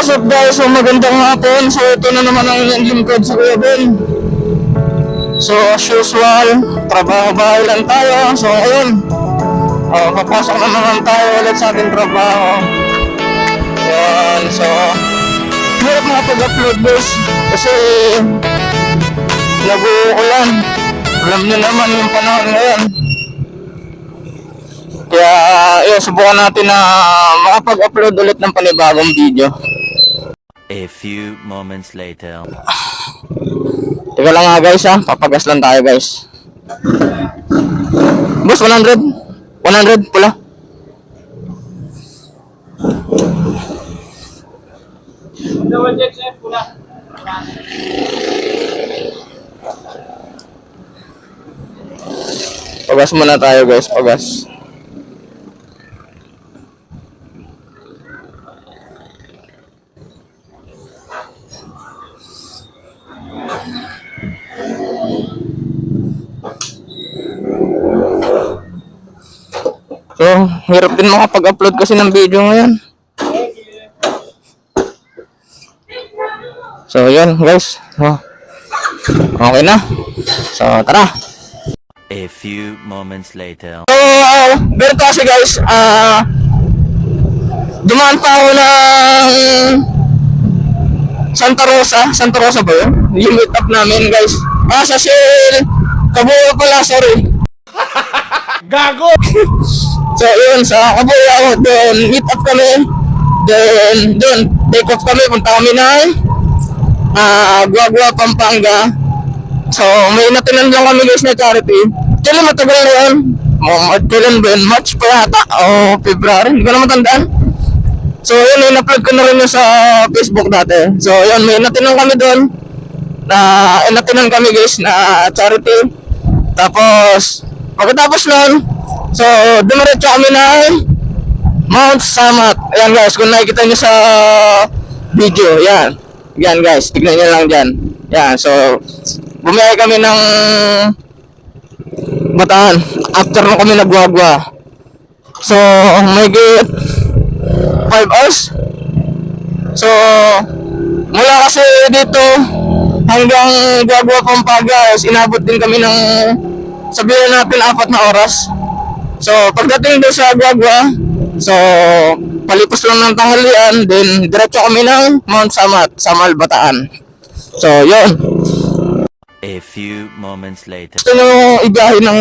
What's up guys? So magandang hapon. So ito na naman ang lingkod sa Kuya Ben. So as usual, trabaho-bahay lang tayo. So ngayon, papasok na naman tayo ulit sa ating trabaho. Yan. So hirap mga pag-upload guys kasi nag-uulan. Alam nyo naman yung panahon ngayon. Kaya yun, subukan natin na makapag-upload ulit ng panibagong video. A few moments later. Teka lang nga guys ha, papagas lang tayo guys. Boss, 100? 100 pula. Pagas muna tayo guys, pagas. So, hirap din makapag-upload kasi ng video ngayon. So, yun guys. Okay na. So, tara. A few moments later. So, ganito kasi guys. Dumaan pa ako ng Santa Rosa. Santa Rosa ba yun? Yung meet up namin guys. Sa Shell. Kabuo pala, sorry. Gago! So yun, sa Kabuya ako doon, meet up kami. Then doon, take off kami, punta kami ng Guagua, Pampanga. So may natinan lang kami guys na charity. Kailan matagal na yun? Kailan ba yun? March pa yata o February, hindi ko na matandaan. So yun, in-upload ko na rin yun sa Facebook dati. So yun, may natinan kami doon natinan kami guys na charity. Tapos pagkatapos nun, so dumiretso kami ng Mount Samat. Ayan guys, kung nakikita nyo sa video, yan. Yan guys, tignan nyo lang dyan. Yan, so bumiyay kami ng Bataan. After nung kami nagwagwa. So, may get 5 hours. So, mula kasi dito hanggang Guagua, Pampanga, inabot din kami ng sabihin natin 4 na oras. So pagdating doon sa Guagua, so palipos lang ng tanghalian, then diretso kami ng Mount Samat, Samal, Bataan. So yun. A few moments later. Gusto nyo ibiyahe ng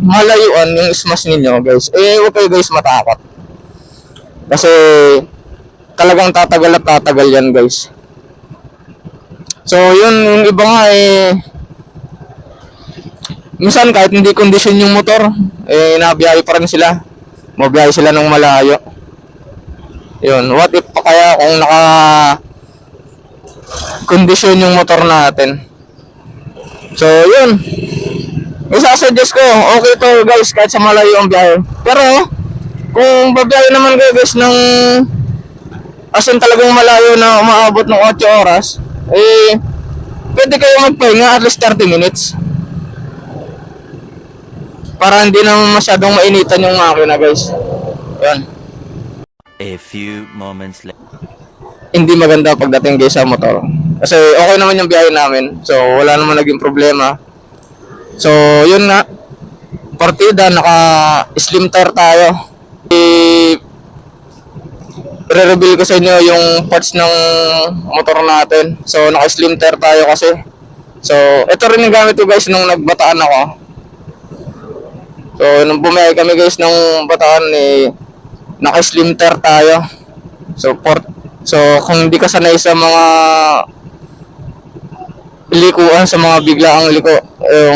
malayuan yung smash ninyo guys, huwag kayo guys matakot. Kasi talagang tatagal at tatagal yan guys. So yun, yung iba nga minsan kahit hindi kondisyon yung motor, nabiyahe pa rin sila. Mabiyahe sila ng malayo. Yun, what if pa kaya kung naka kondisyon yung motor natin. So yun, isasuggest ko, okay to guys kahit sa malayo ang biyahe. Pero kung babiyahe naman kayo guys ng asin talagang malayo na umaabot ng 8 oras, pwede kayo magpahinga at least 30 minutes. Para hindi naman masyadong mainitan yung makina guys. Yan. A few moments later. Hindi maganda pagdating guys sa motor. Kasi okay naman yung biyahe namin. So wala naman naging problema. So yun nga. Partida, naka slim tire tayo. I-reveal ko sa inyo yung parts ng motor natin. So naka slim tire tayo kasi. So ito rin yung gamit ko guys nung nagbataan ako. So nung bumiyay kami guys ng Bataan, naka-slim tire tayo. So kung hindi ka sanay sa mga likuan, sa mga biglaang liko,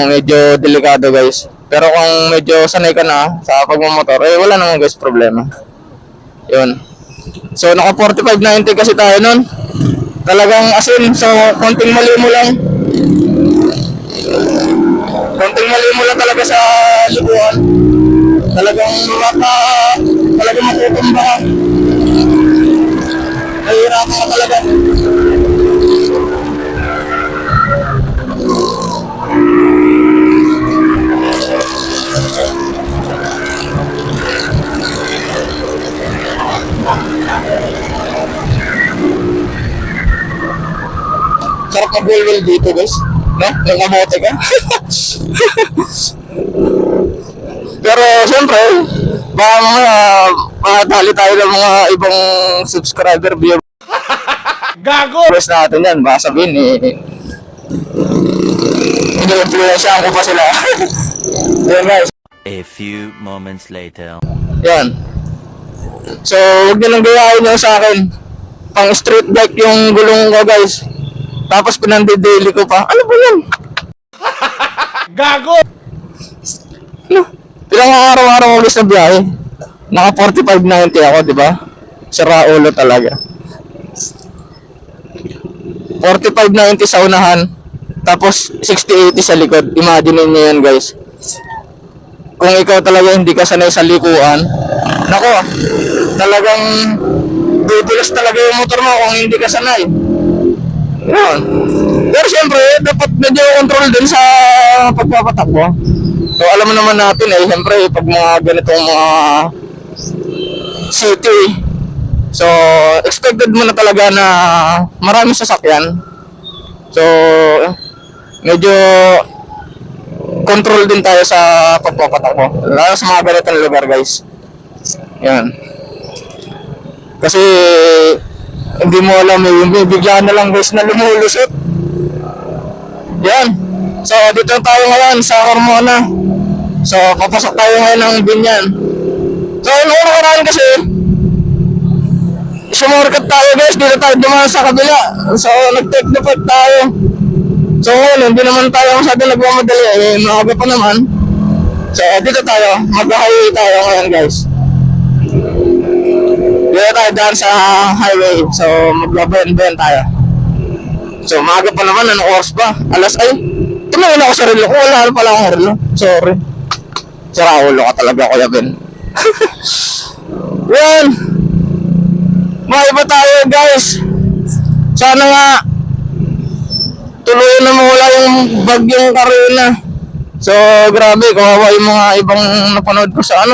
medyo delikado guys. Pero kung medyo sanay ka na sa pagmamotor, wala naman guys problema. Yun. So naka 4590 kasi tayo nun. Talagang asin, so konting mali mo lang. Konting mali mo lang talaga sa likuan. Talagang makukumba ka. Nahihirapan ka talaga. Sarap mag-wheel dito guys. No? Nung kamote ka. Pero siyempre, baka mga makatali tayo ng mga ibang subscriber viewers Gago! natin yan. Baka sabihin influensyahan ko pa sila. Yan guys. A few moments later. Yan. So, huwag nyo nang gayahin nyo sa akin. Pang street bike yung gulong ko guys. Tapos pinandi-daily ko pa. Ano ba yan? Gago! Ano? Ilang araw-araw ko guys na biyahe. Naka 45.90 ako, di ba? Sira ulo talaga. 45.90 sa unahan. Tapos 60-80 sa likod. Imagine niyo yan guys. Kung ikaw talaga hindi ka sanay sa likuan, nako, talagang dudulas talaga yung motor mo kung hindi ka sanay. Yun. Pero siyempre, dapat medyo control din sa pagpapatakbo. So alam mo naman natin siyempre pag mga ganitong mga city, so expected mo na talaga na maraming sasakyan. So medyo control din tayo sa pagpapatakbo, lalo sa mga ganitong lugar guys. Yan. Kasi hindi mo alam, bigla na lang guys na lumulusot. Yan. So dito tayo ngayon sa Carmona. So papasok tayo ngayon ng Binyan. So noong nakaraan kasi sumorkat tayo guys, dito tayo dumaan sa kabila. So nag-take the part tayo. So ngayon, hindi naman tayo masyado nagmamadali, maaga pa naman. So dito tayo, mag-highway tayo ngayon guys. Dito tayo daan sa highway, so magbabayan-bayan tayo. So maaga pa naman, anong oras ba? Alas ay, tumingin ako sa relo ko, wala pala akong relo. Sorry. Sira ulo ka talaga Kuya Ben. Yan. Maiba tayo guys. Sana nga tuloy na mawala yung bagyong Karina. So grabe, kawawa yung mga ibang napanood ko sa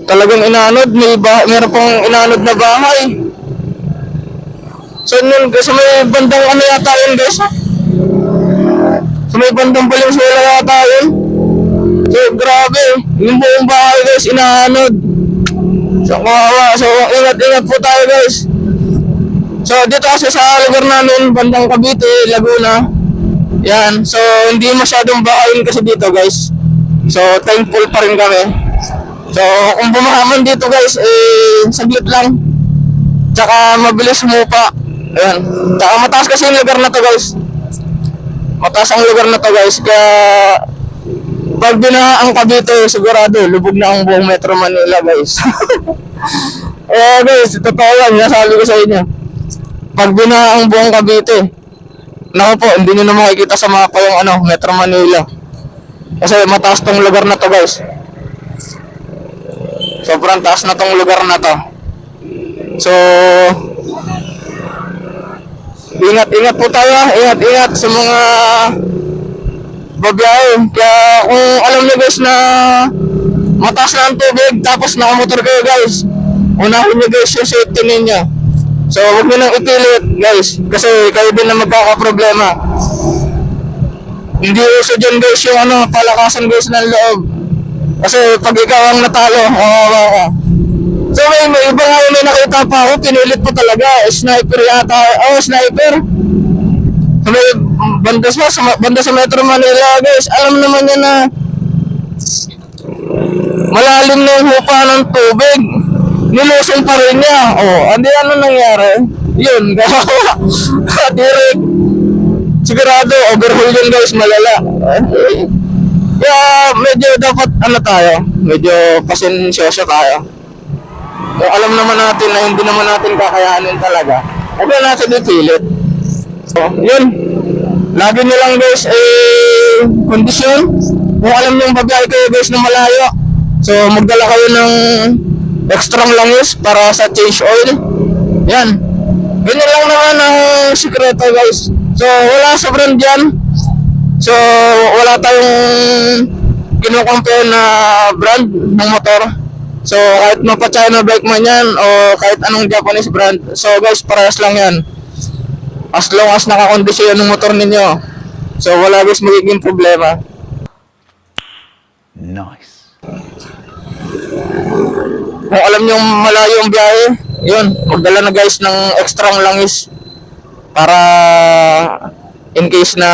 talagang inanod, meron pang inanod na bahay. So nun, sa may bandang yata yun guys ha? Sa may bandang Valenzuela yata yun. So grabe, yung buong bahay guys, inanod. So kawawa, so ingat-ingat po tayo guys. So dito kasi sa lugar namin, bandang Cavite, Laguna. Yan, so hindi masyadong bakayin kasi dito guys. So thankful pa rin kami. So kung bumahaman dito guys, saglit lang. Tsaka mabilis sumupa. Ayan, tsaka mataas kasi yung lugar na to guys. Mataas ang lugar na to guys. Kaya pag binaha ang Cavite, sigurado lubog na ang buong Metro Manila guys. Guys, totoo yan, nasabi ko sa inyo. Pag binaha ang buong Cavite, naku po, hindi nyo na makikita sa mapa yung Metro Manila. Kasi mataas tong lugar na to guys. Sobrang taas na tong lugar na to. So ingat-ingat po tayo, ingat-ingat sa mga babiyahe. Kaya kung alam nyo guys na mataas na ang tubig tapos nakamotor kayo guys, unahin nyo guys yung safety ninyo. So huwag nyo nang ipilit guys, kasi kayo din na magkakaproblema. Hindi uso dyan guys yung palakasan guys ng loob. Kasi pag ikaw ang natalo, ka. So may iba nga may nakita pa ako, pinilit po talaga, sniper yata, sniper. So may banda sa Metro Manila guys, alam naman niya na malalim na yung hupa ng tubig. Nilusong pa rin niya. Hindi nangyari? Yun, direct. Sigurado, overhaul yun guys, malala. Kaya medyo dapat tayo, medyo pasensyoso tayo. Kung alam naman natin na hindi naman natin kakayanin talaga, huwag na natin ipilit. So, yun. Lagi nyo lang guys, kondisyon. Kung alam nyo babiyahe kayo guys na malayo, so magdala kayo ng extra langis para sa change oil. Yan. Ganyan lang naman ang sikreto guys. So wala sa brand dyan. So wala tayong kinukompare na brand ng motor. So, kahit mapa-China bike man yan o kahit anong Japanese brand. So, guys, parehas lang yan. As long as nakakondisyon yung motor ninyo. So, wala guys magiging problema. Nice. Kung alam nyo malayo ang biyahe, yun, magdala na guys ng extra langis para in case na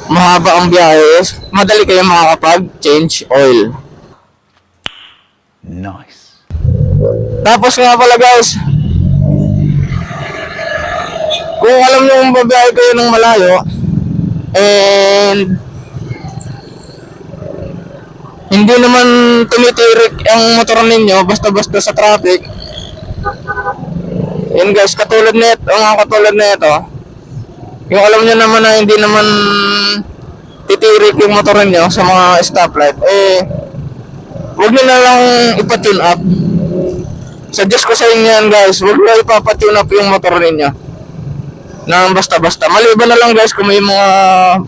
mahaba ang biyahe, madali kayo makakapag-change oil. Nice. Tapos nga pala guys, kung alam nyo kung babiyahe kayo ng malayo, and hindi naman tumitirik ang motor ninyo basta-basta sa traffic, yun guys, katulad nito, yung alam nyo naman na hindi naman titirik yung motor ninyo sa mga stoplight, huwag nyo na lang ipa-tune up. Suggest ko sa inyo yan guys, huwag nyo ipapa-tune up yung motor ninyo nang basta-basta. Maliban na lang guys kung may mga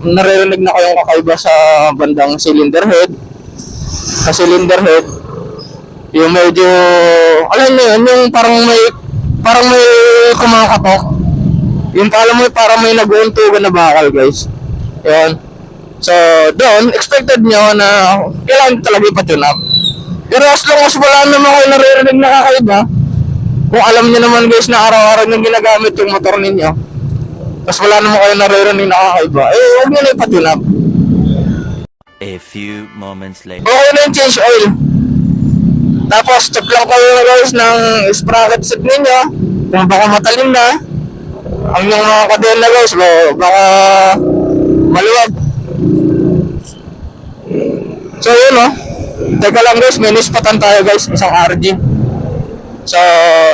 naririnig na kayong kakaiba sa bandang cylinder head. Sa cylinder head, yung medyo, alam nyo yun, yung parang may kumakatok. Yung kala mo parang may nag-uuntugan na bakal guys. Yan. So, doon, expected nyo na kailangan talaga ipa-tune up. Pero as long as wala naman kayo naririnig na kakaiba, kung alam nyo naman guys na araw-araw nyo ginagamit yung motor ninyo, tapos wala naman kayo naririnig na kakaiba, huwag nyo na ipa-tune up. A few moments later. Okay na yung change oil. Tapos, check lang kayo guys ng sprocket set ninyo, kung baka matalim na. Ang yung mga kadena guys, baka maluwag. So yun teka lang guys, may nispatan tayo guys, isang RG. So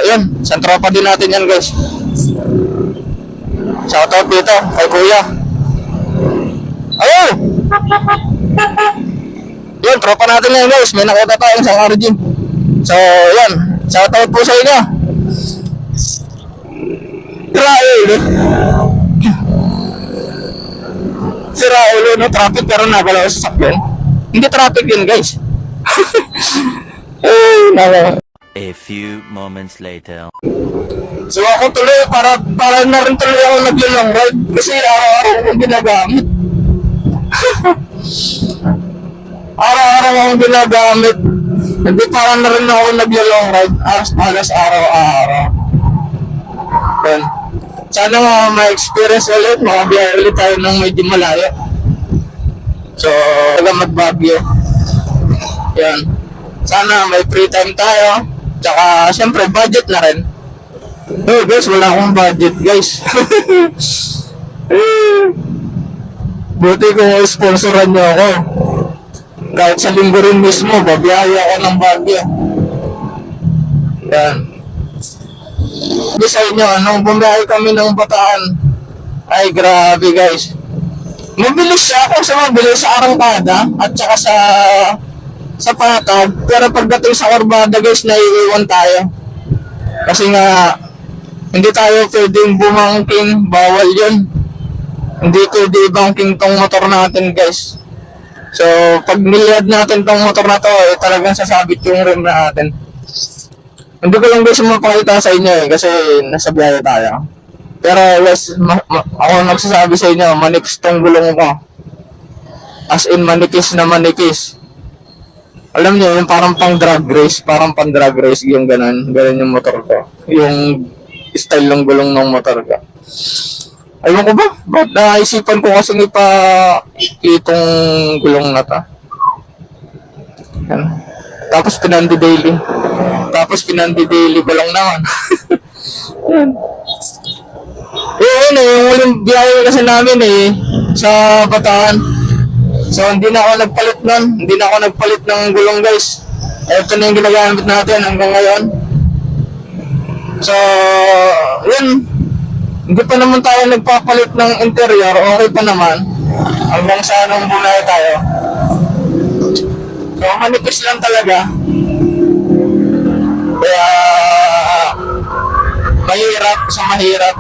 yun, isang tropa din natin yan guys. Shoutout dito kay kuya. Ayun! Yun, tropa natin yan guys, may nakita tayo isang RG. So yun, shoutout po sa inyo. Sira ulo no, traffic pero nagalaw sa sakyan. Hindi traffic yun guys. A few moments later. So ako tuloy, para na rin tuloy ako naglalong ride kasi araw-araw akong ginagamit. Araw-araw akong ginagamit. Hindi para na rin ako naglalong ride alas araw-araw. Yan. Sana ma-experience ulit, makabiyahe ulit tayo ng medyo malayo. So, taga Baguio. Yan. Sana may free time tayo. Tsaka, syempre, budget na rin. Oh, guys, wala akong budget, guys. Buti kung sponsoran nyo ako. Kahit sa linggo rin mismo, babiyahe ako ng Baguio. Yan. Hindi sa inyo, nung bumiyahe kami ng Bataan, ay grabe guys. Mabilis siya kung sa mabilis sa arangkada at saka sa patag, pero pagdating sa kurbada guys, naiiwan tayo. Kasi nga, hindi tayo pwedeng bumangking, bawal yun. Hindi pwede ibangking tong motor natin guys. So, pag niliad natin tong motor na to, talagang sasabit yung rim natin. Hindi ko lang guys mapakita sa inyo kasi nasa biyahe tayo. Pero guys, ako nagsasabi sa inyo, manipis tong gulong ko. As in manipis na manipis. Alam niyo, yung parang pang drag race, yung ganun yung motor ko. Yung style ng gulong ng motor ko. Ayun ko ba? Ba't naisipan ko kasi itong gulong na ta? Yan. Tapos pinandi-daily ko lang naman. Yun yung uling biyahe kasi namin sa Bataan. So hindi na ako nagpalit ng gulong guys. Ito na yung ginagamit natin hanggang ngayon. So yun, hindi pa naman tayo nagpapalit ng interior, okay pa naman. Hanggang sa anong buhay tayo. So manipis lang talaga. Kaya mahirap sa mahirap.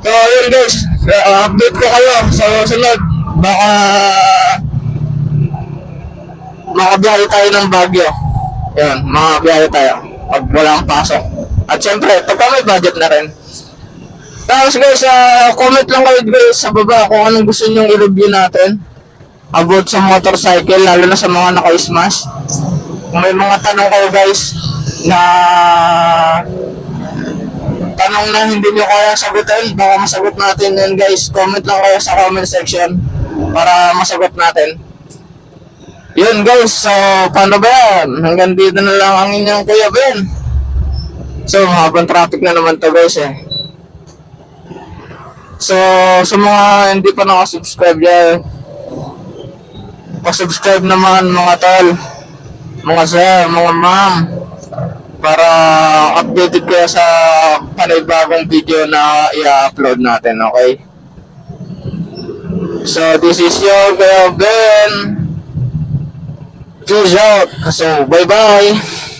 So yun guys, update ko kayo sa sunod. Baka makabiyahe tayo ng Baguio. Yan, makabiyahe tayo pag walang pasok. At syempre, pagka may budget na rin. Tapos guys, comment lang kayo guys sa baba kung anong gusto nyo i-review natin about sa motorcycle, lalo na sa mga naka-smash. Kung may mga tanong kayo guys na tanong na hindi nyo kaya sagutin, baka masagot natin yun guys. Comment lang kayo sa comment section para masagot natin. Yun guys, so paano ba yan? Hanggang dito na lang ang inyong Kuya Ben. So mahabang traffic na naman to guys eh. So sa mga hindi pa nakasubscribe yan, pasubscribe naman mga tol, mga sir, mga ma'am, para updated kayo sa panibagong video na i-upload natin, okay? So this is your Kuya Ben. Peace out. So bye bye.